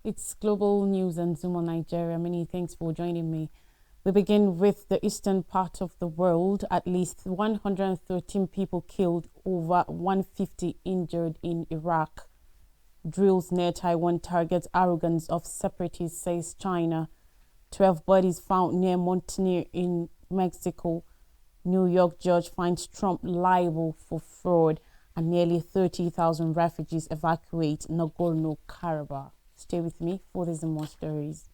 It's global news and Zoom on Nigeria. Many thanks for joining me. We begin with the eastern part of the world. At least 113 people killed, over 150 injured in Iraq. Drills near Taiwan target arrogance of separatists, says China. 12 bodies found near Montaña in Mexico. New York judge finds Trump liable for fraud, and nearly 30,000 refugees evacuate Nagorno-Karabakh. Stay with me for these and more stories.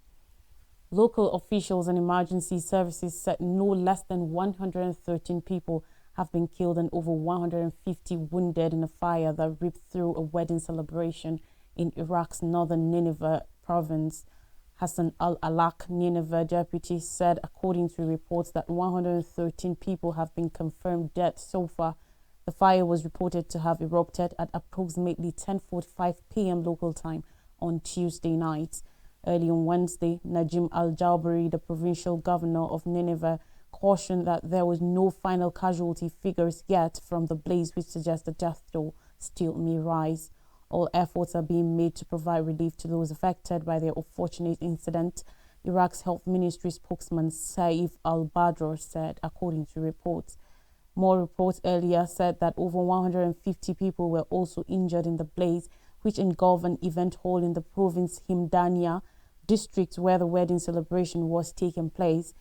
Local officials and emergency services said no less than 113 people have been killed and over 150 wounded in a fire that ripped through a wedding celebration in Iraq's northern Nineveh province. Hassan al-Alaq, Nineveh deputy, said according to reports that 113 people have been confirmed dead so far. The fire was reported to have erupted at approximately 10:45 p.m. local time on Tuesday night. Early on Wednesday, Najim al-Jabari, the provincial governor of Nineveh, cautioned that there was no final casualty figures yet from the blaze, which suggests the death toll still may rise. All efforts are being made to provide relief to those affected by the unfortunate incident, Iraq's health ministry spokesman Saif al-Badr said, according to reports. More reports earlier said that over 150 people were also injured in the blaze, which engulfed an event hall in the province Himdania district where the wedding celebration was taking place.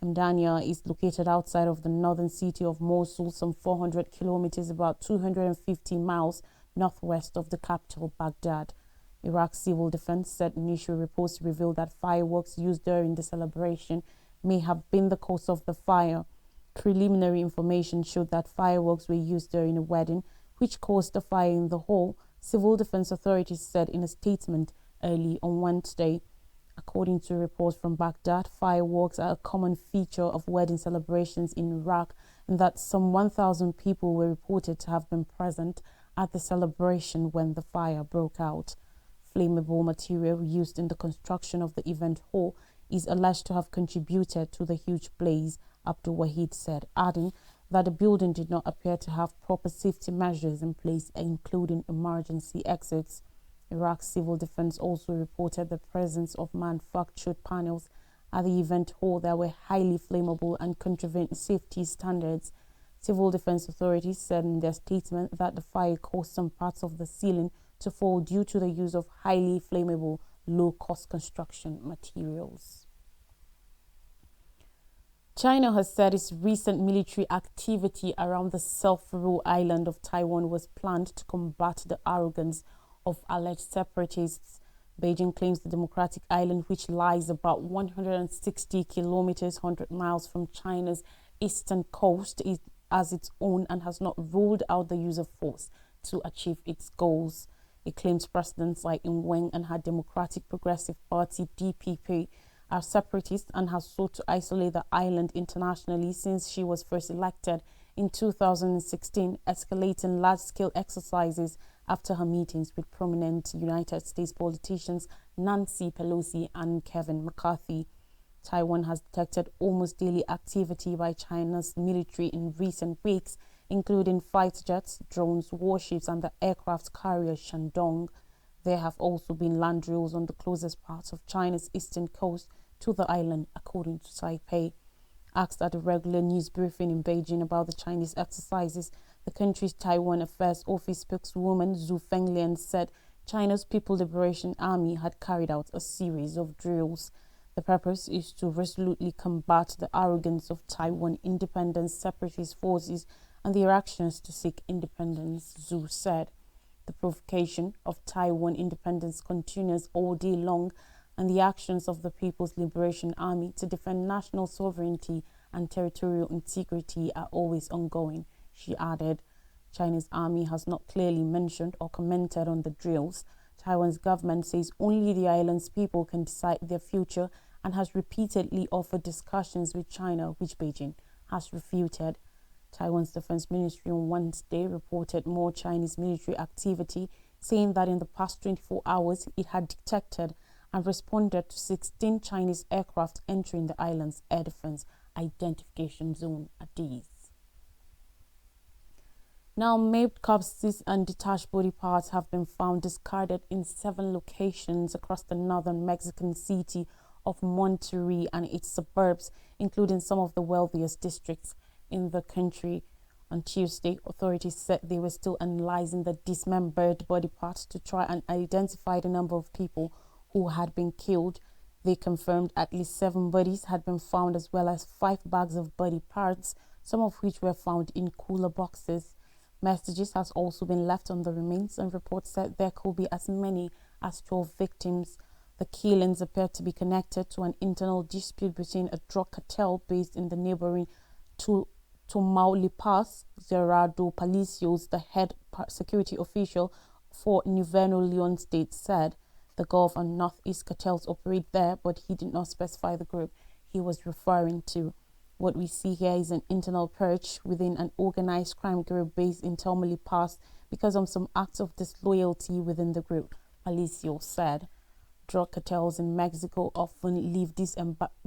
Himdania is located outside of the northern city of Mosul, some 400 kilometers, about 250 miles northwest of the capital, Baghdad. Iraq's civil defense said initial reports revealed that fireworks used during the celebration may have been the cause of the fire. Preliminary information showed that fireworks were used during a wedding, which caused the fire in the hall, civil defense authorities said in a statement early on Wednesday. According to reports from Baghdad, fireworks are a common feature of wedding celebrations in Iraq, and that some 1,000 people were reported to have been present at the celebration when the fire broke out. Flammable material used in the construction of the event hall is alleged to have contributed to the huge blaze, Abdul Wahid said, adding that the building did not appear to have proper safety measures in place, including emergency exits. Iraq's civil defense also reported the presence of manufactured panels at the event hall that were highly flammable and contravened safety standards. Civil defense authorities said in their statement that the fire caused some parts of the ceiling to fall due to the use of highly flammable, low-cost construction materials. China has said its recent military activity around the self-rule island of Taiwan was planned to combat the arrogance of alleged separatists. Beijing claims the democratic island, which lies about 160 kilometers, 100 miles from China's eastern coast, is as its own and has not ruled out the use of force to achieve its goals. It claims presidents like Wen and her Democratic Progressive Party (DPP) are separatists and has sought to isolate the island internationally since she was first elected in 2016, escalating large-scale exercises after her meetings with prominent United States politicians Nancy Pelosi and Kevin McCarthy. Taiwan has detected almost daily activity by China's military in recent weeks, including fighter jets, drones, warships, and the aircraft carrier Shandong. There have also been land drills on the closest parts of China's eastern coast to the island, according to Taipei. Asked at a regular news briefing in Beijing about the Chinese exercises, the country's Taiwan Affairs Office spokeswoman Zhu Fenglian said China's People's Liberation Army had carried out a series of drills. The purpose is to resolutely combat the arrogance of Taiwan independent separatist forces and their actions to seek independence, Zhu said. The provocation of Taiwan independence continues all day long, and the actions of the People's Liberation Army to defend national sovereignty and territorial integrity are always ongoing, she added. China's army has not clearly mentioned or commented on the drills. Taiwan's government says only the island's people can decide their future and has repeatedly offered discussions with China, which Beijing has refuted. Taiwan's defense ministry on Wednesday reported more Chinese military activity, saying that in the past 24 hours it had detected and responded to 16 Chinese aircraft entering the island's air defense identification zone, ADIZ. Now, maimed corpses and detached body parts have been found discarded in 7 locations across the northern Mexican city of Monterrey and its suburbs, including some of the wealthiest districts in the country. On Tuesday, authorities said they were still analyzing the dismembered body parts to try and identify the number of people who had been killed. They confirmed at least 7 bodies had been found, as well as 5 bags of body parts, some of which were found in cooler boxes. Messages has also been left on the remains, and reports said there could be as many as 12 victims. The killings appear to be connected to an internal dispute between a drug cartel based in the neighboring Tamaulipas. Gerardo Palacios, the head security official for Nuevo Leon State, said the Gulf and Northeast cartels operate there, but he did not specify the group he was referring to. What we see here is an internal purge within an organized crime group based in Tamaulipas because of some acts of disloyalty within the group, Palacios said. Drug cartels in Mexico often leave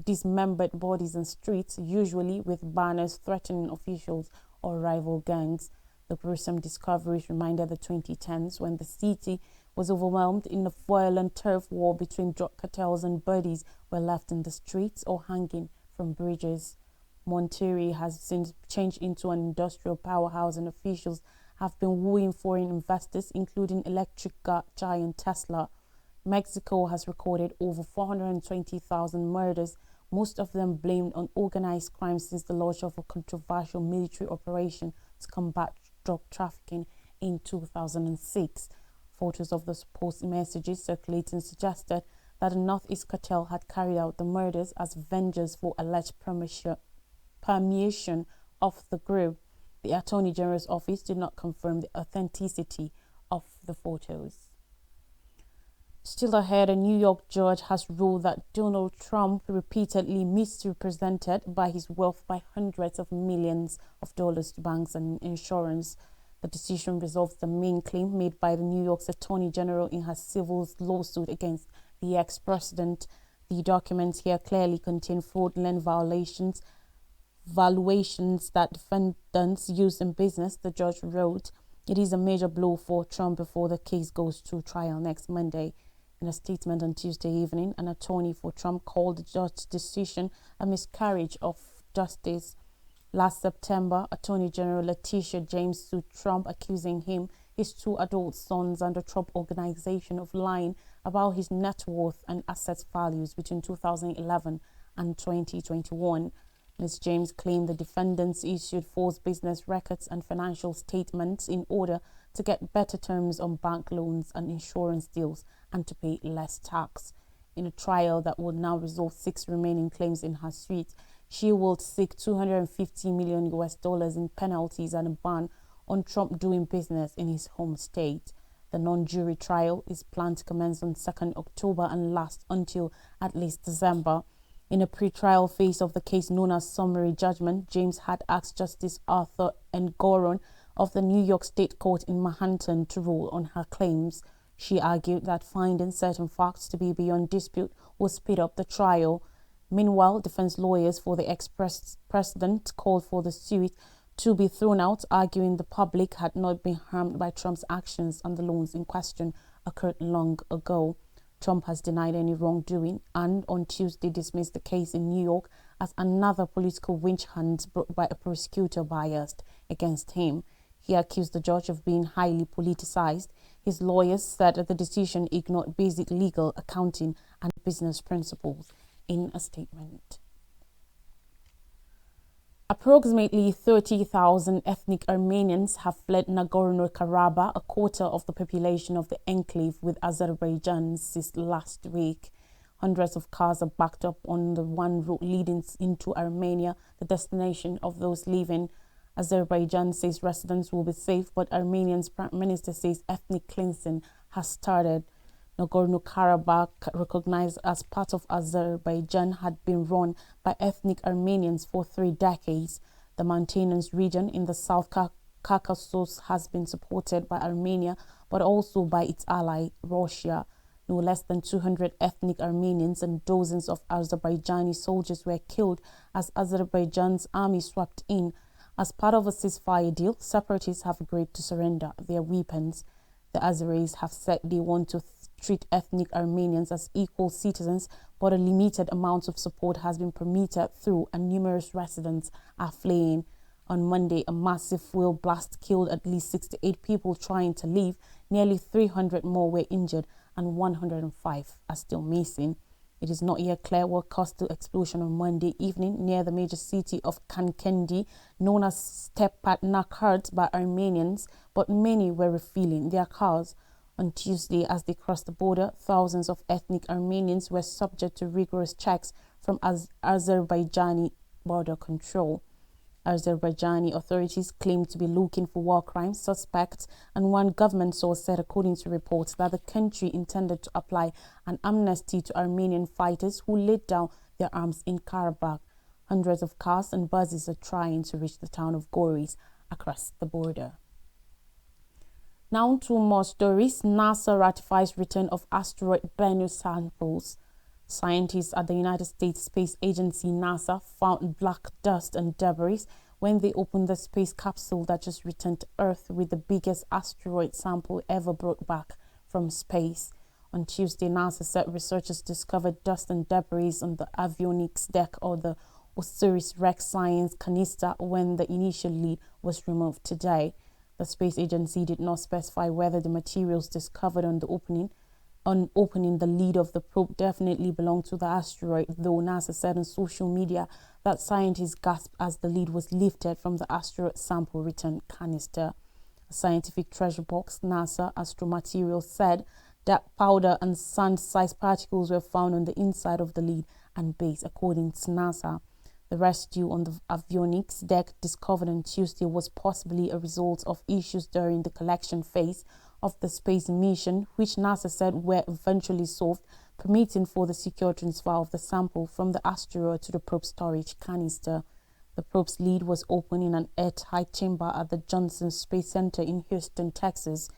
dismembered bodies in streets, usually with banners threatening officials or rival gangs. The gruesome discoveries reminded the 2010s, when the city was overwhelmed in a violent turf war between drug cartels, and bodies were left in the streets or hanging from bridges. Monterrey has since changed into an industrial powerhouse, and officials have been wooing foreign investors, including electric giant Tesla. Mexico has recorded over 420,000 murders, most of them blamed on organized crime, since the launch of a controversial military operation to combat drug trafficking in 2006. Photos of the supposed messages circulating suggested that the Northeast cartel had carried out the murders as vengeance for alleged permeation of the group. The Attorney General's office did not confirm the authenticity of the photos. Still ahead, a New York judge has ruled that Donald Trump repeatedly misrepresented by his wealth by hundreds of millions of dollars to banks and insurance. The decision resolves the main claim made by the New York's Attorney General in her civil lawsuit against the ex-president. The documents here clearly contain fraudulent valuations that defendants use in business, the judge wrote. It is a major blow for Trump before the case goes to trial next Monday. In a statement on Tuesday evening, an attorney for Trump called the judge's decision a miscarriage of justice. Last September, Attorney General Letitia James sued Trump, accusing him, his 2 adult sons, and the Trump Organization of lying about his net worth and assets values between 2011 and 2021. Ms. James claimed the defendants issued false business records and financial statements in order to get better terms on bank loans and insurance deals and to pay less tax. In a trial that will now resolve 6 remaining claims in her suit, she will seek $250 million in penalties and a ban on Trump doing business in his home state. The non-jury trial is planned to commence on 2nd October and last until at least December. In a pre-trial phase of the case known as summary judgment, James had asked Justice Arthur Engoron of the New York State Court in Manhattan to rule on her claims. She argued that finding certain facts to be beyond dispute will speed up the trial. Meanwhile, defense lawyers for the ex-president called for the suit to be thrown out, arguing the public had not been harmed by Trump's actions and the loans in question occurred long ago. Trump has denied any wrongdoing and on Tuesday dismissed the case in New York as another political witch hunt brought by a prosecutor biased against him. He accused the judge of being highly politicized. His lawyers said that the decision ignored basic legal, accounting, and business principles in a statement. Approximately 30,000 ethnic Armenians have fled Nagorno-Karabakh, a quarter of the population of the enclave with Azerbaijan, since last week. Hundreds of cars are backed up on the one route leading into Armenia, the destination of those leaving. Azerbaijan says residents will be safe, but Armenia's prime minister says ethnic cleansing has started. Nagorno-Karabakh, recognized as part of Azerbaijan, had been run by ethnic Armenians for 3 decades. The mountainous region in the South Caucasus has been supported by Armenia, but also by its ally, Russia. No less than 200 ethnic Armenians and dozens of Azerbaijani soldiers were killed as Azerbaijan's army swept in As part of a ceasefire deal, separatists have agreed to surrender their weapons. The Azeris have said they want to treat ethnic Armenians as equal citizens, but a limited amount of support has been permitted through, and numerous residents are fleeing. On Monday, a massive fuel blast killed at least 68 people trying to leave. Nearly 300 more were injured, and 105 are still missing. It is not yet clear what caused the explosion on Monday evening near the major city of Kankendi, known as Stepanakert by Armenians, but many were refueling their cars. On Tuesday, as they crossed the border, thousands of ethnic Armenians were subject to rigorous checks from Azerbaijani border control. Azerbaijani authorities claim to be looking for war crime suspects, and one government source said, according to reports, that the country intended to apply an amnesty to Armenian fighters who laid down their arms in Karabakh. Hundreds of cars and buses are trying to reach the town of Goris across the border. Now to more stories. NASA ratifies return of asteroid Bennu samples. Scientists at the United States Space Agency, NASA, found black dust and debris when they opened the space capsule that just returned to Earth with the biggest asteroid sample ever brought back from space. On Tuesday, NASA said researchers discovered dust and debris on the avionics deck or the OSIRIS-REx science canister when the initial lead was removed today. The space agency did not specify whether the materials discovered on opening the lid of the probe definitely belonged to the asteroid, though NASA said on social media that scientists gasped as the lid was lifted from the asteroid sample return canister. A scientific treasure box, NASA Astromaterials said that powder and sand-sized particles were found on the inside of the lid and base, according to NASA. The residue on the avionics deck discovered on Tuesday was possibly a result of issues during the collection phase of the space mission, which NASA said were eventually solved, permitting for the secure transfer of the sample from the asteroid to the probe storage canister. The probe's lid was opened in an airtight chamber at the Johnson Space Center in Houston, Texas.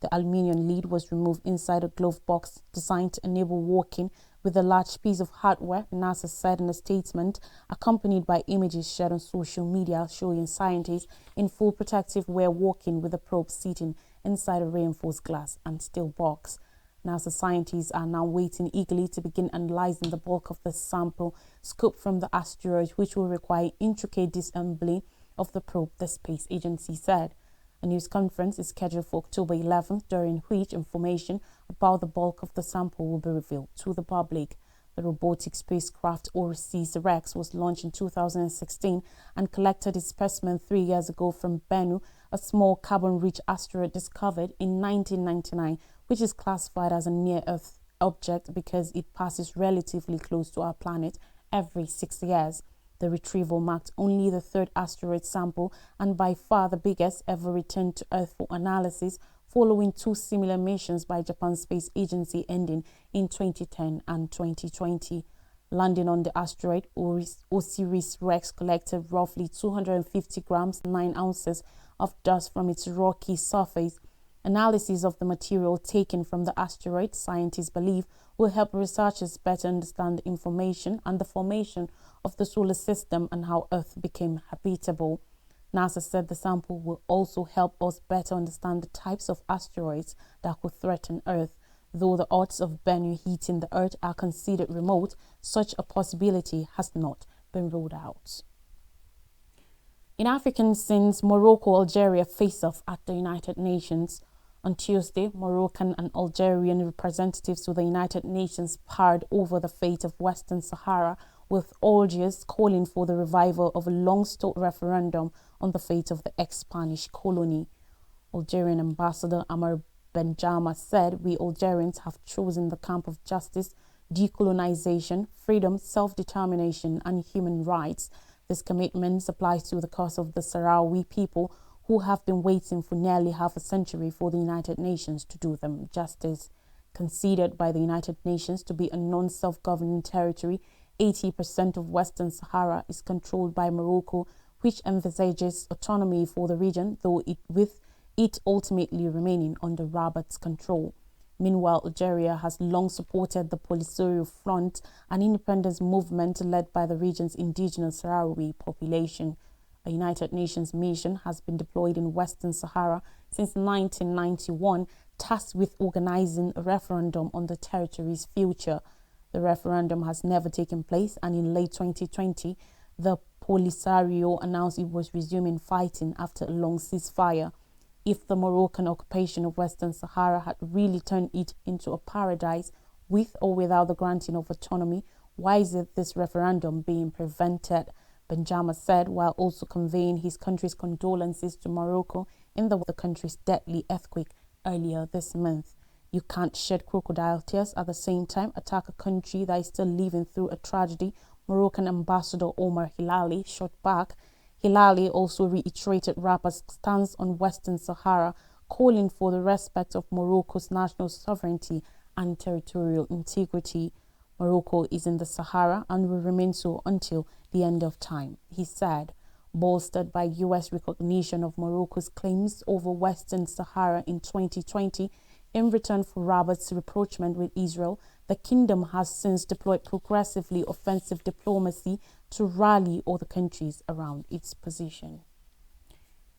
The aluminum lid was removed inside a glove box designed to enable walking with a large piece of hardware, NASA said in a statement, accompanied by images shared on social media showing scientists in full protective wear walking with the probe sitting inside a reinforced glass and steel box. NASA scientists are now waiting eagerly to begin analyzing the bulk of the sample scooped from the asteroid, which will require intricate disassembly of the probe, the space agency said. A news conference is scheduled for October 11th, during which information about the bulk of the sample will be revealed to the public. The robotic spacecraft OSIRIS-REx was launched in 2016 and collected its specimen 3 years ago from Bennu, a small carbon-rich asteroid discovered in 1999, which is classified as a near-Earth object because it passes relatively close to our planet every 6 years. The retrieval marked only the third asteroid sample and by far the biggest ever returned to Earth for analysis, following two similar missions by Japan's space agency ending in 2010 and 2020. Landing on the asteroid, OSIRIS-REx collected roughly 250 grams, 9 ounces of dust from its rocky surface. Analysis of the material taken from the asteroid, scientists believe, will help researchers better understand the information and the formation of the solar system and how Earth became habitable. NASA said the sample will also help us better understand the types of asteroids that could threaten Earth. Though the odds of Bennu hitting the Earth are considered remote, such a possibility has not been ruled out. In African scenes, Morocco-Algeria face off at the United Nations. On Tuesday, Moroccan and Algerian representatives to the United Nations parred over the fate of Western Sahara, with Algiers calling for the revival of a long-stalled referendum on the fate of the ex-Spanish colony. Algerian Ambassador Amar Benjama said, "We Algerians have chosen the camp of justice, decolonization, freedom, self-determination, and human rights. This commitment applies to the cause of the Sahrawi people, who have been waiting for nearly half a century for the United Nations to do them justice." Considered by the United Nations to be a non-self-governing territory, 80% of Western Sahara is controlled by Morocco, which envisages autonomy for the region, though with it ultimately remaining under Rabat's control. Meanwhile, Algeria has long supported the Polisario Front, an independence movement led by the region's indigenous Sahrawi population. A United Nations mission has been deployed in Western Sahara since 1991, tasked with organizing a referendum on the territory's future. The referendum has never taken place, and in late 2020, the Polisario announced it was resuming fighting after a long ceasefire. If the Moroccan occupation of Western Sahara had really turned it into a paradise, with or without the granting of autonomy, why is this referendum being prevented? Benjama said, while also conveying his country's condolences to Morocco in the country's deadly earthquake earlier this month. You can't shed crocodile tears at the same time attack a country that is still living through a tragedy, Moroccan Ambassador Omar Hilali shot back. Hilali also reiterated Rabat's stance on Western Sahara, calling for the respect of Morocco's national sovereignty and territorial integrity. Morocco is in the Sahara and will remain so until the end of time, he said. Bolstered by U.S. recognition of Morocco's claims over Western Sahara in 2020, in return for Rabat's rapprochement with Israel, the kingdom has since deployed progressively offensive diplomacy to rally all the countries around its position.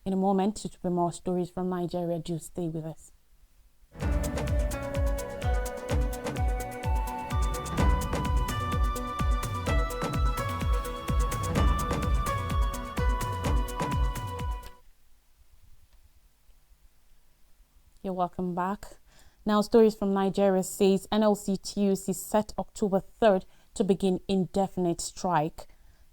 In a moment, to be more stories from Nigeria, do stay with us. You're welcome back. Now, stories from Nigeria says NLC-TUC set October 3rd to begin indefinite strike.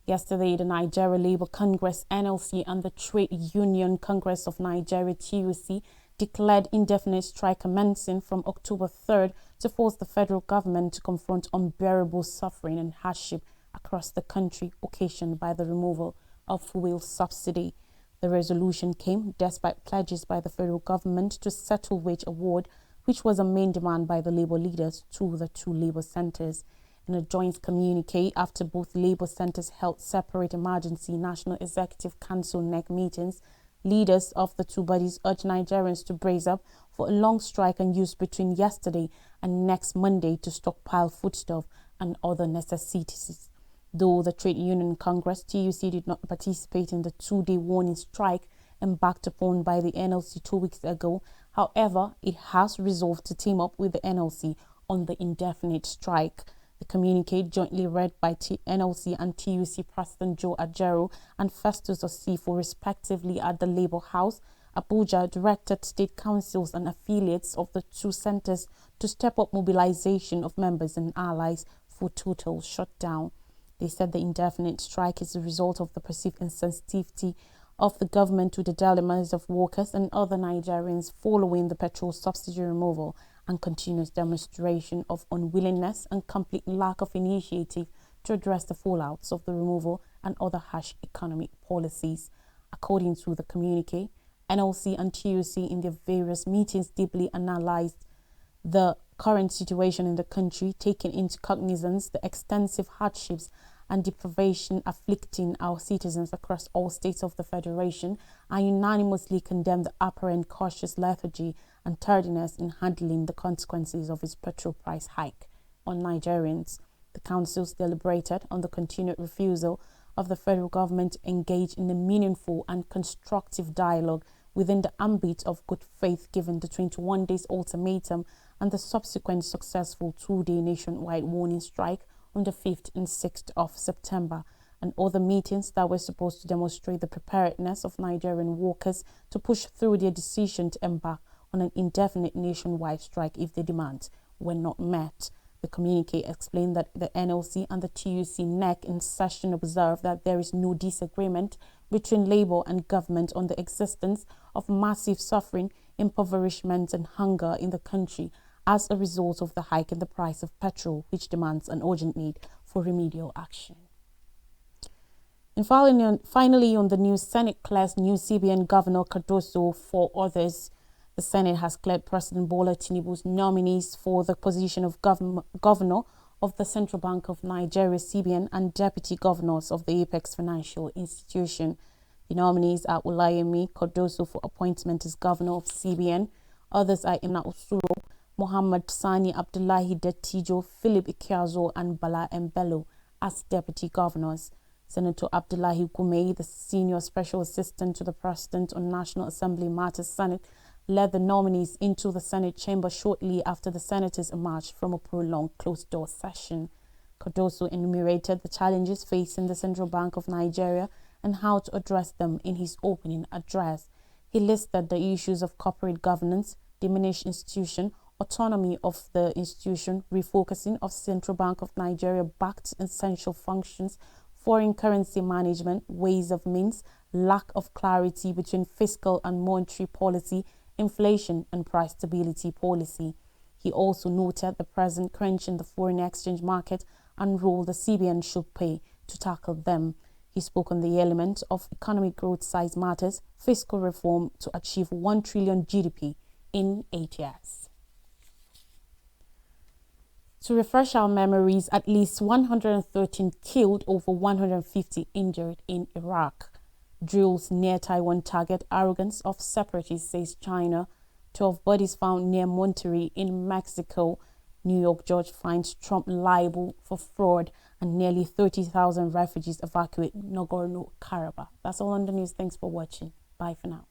Yesterday, the Nigeria Labour Congress (NLC) and the Trade Union Congress of Nigeria (TUC) declared indefinite strike commencing from October 3rd to force the federal government to confront unbearable suffering and hardship across the country occasioned by the removal of fuel subsidy. The resolution came despite pledges by the federal government to settle wage award, which was a main demand by the Labour leaders to the two Labour centres. In a joint communique after both Labour centres held separate emergency National Executive Council (NEC) meetings, leaders of the two bodies urged Nigerians to brace up for a long strike and use between yesterday and next Monday to stockpile foodstuff and other necessities. Though the Trade Union Congress (TUC) did not participate in the two-day warning strike embarked upon by the NLC 2 weeks ago, however, it has resolved to team up with the NLC on the indefinite strike. The communique, jointly read by NLC and TUC President Joe Ajaero and Festus Osifo respectively at the Labour House, Abuja, directed state councils and affiliates of the two centres to step up mobilization of members and allies for total shutdown. They said the indefinite strike is a result of the perceived insensitivity of the government to the dilemmas of workers and other Nigerians following the petrol subsidy removal and continuous demonstration of unwillingness and complete lack of initiative to address the fallouts of the removal and other harsh economic policies. According to the communique, NLC and TUC in their various meetings deeply analysed the current situation in the country, taking into cognizance the extensive hardships and deprivation afflicting our citizens across all states of the Federation, and unanimously condemned the apparent cautious lethargy and tardiness in handling the consequences of its petrol price hike on Nigerians. The councils deliberated on the continued refusal of the federal government to engage in a meaningful and constructive dialogue within the ambit of good faith, given the 21 days ultimatum and the subsequent successful two-day nationwide warning strike on the 5th and 6th of September, and other meetings that were supposed to demonstrate the preparedness of Nigerian workers to push through their decision to embark on an indefinite nationwide strike if their demands were not met. The communique explained that the NLC and the TUC NEC in session observed that there is no disagreement between Labour and government on the existence of massive suffering, impoverishment and hunger in the country as a result of the hike in the price of petrol, which demands an urgent need for remedial action. And finally, on the news, Senate clears new CBN Governor Cardoso for others. The Senate has cleared President Bola Tinubu's nominees for the position of Governor of the Central Bank of Nigeria, CBN, and Deputy Governors of the Apex Financial Institution. The nominees are Olayemi Cardoso for appointment as Governor of CBN. Others are Ina Osuro, Muhammad Sani Abdullahi Dettijo, Philip Ikiazo, and Bala Mbello as Deputy Governors. Senator Abdullahi Gumei, the senior special assistant to the president on National Assembly Matters Senate, led the nominees into the Senate chamber shortly after the senators emerged from a prolonged closed-door session. Cardoso enumerated the challenges facing the Central Bank of Nigeria and how to address them in his opening address. He listed the issues of corporate governance, diminished institution, autonomy of the institution, refocusing of Central Bank of Nigeria back to essential functions, foreign currency management, ways of means, lack of clarity between fiscal and monetary policy, inflation and price stability policy. He also noted the present crunch in the foreign exchange market and role the CBN should play to tackle them. He spoke on the element of economic growth size matters, fiscal reform to achieve 1 trillion GDP in 8 years. To refresh our memories, at least 113 killed, over 150 injured in Iraq. Drills near Taiwan target arrogance of separatists, says China. 12 bodies found near Monterrey in Mexico. New York judge finds Trump liable for fraud, and nearly 30,000 refugees evacuate Nagorno-Karabakh. That's all on the news. Thanks for watching. Bye for now.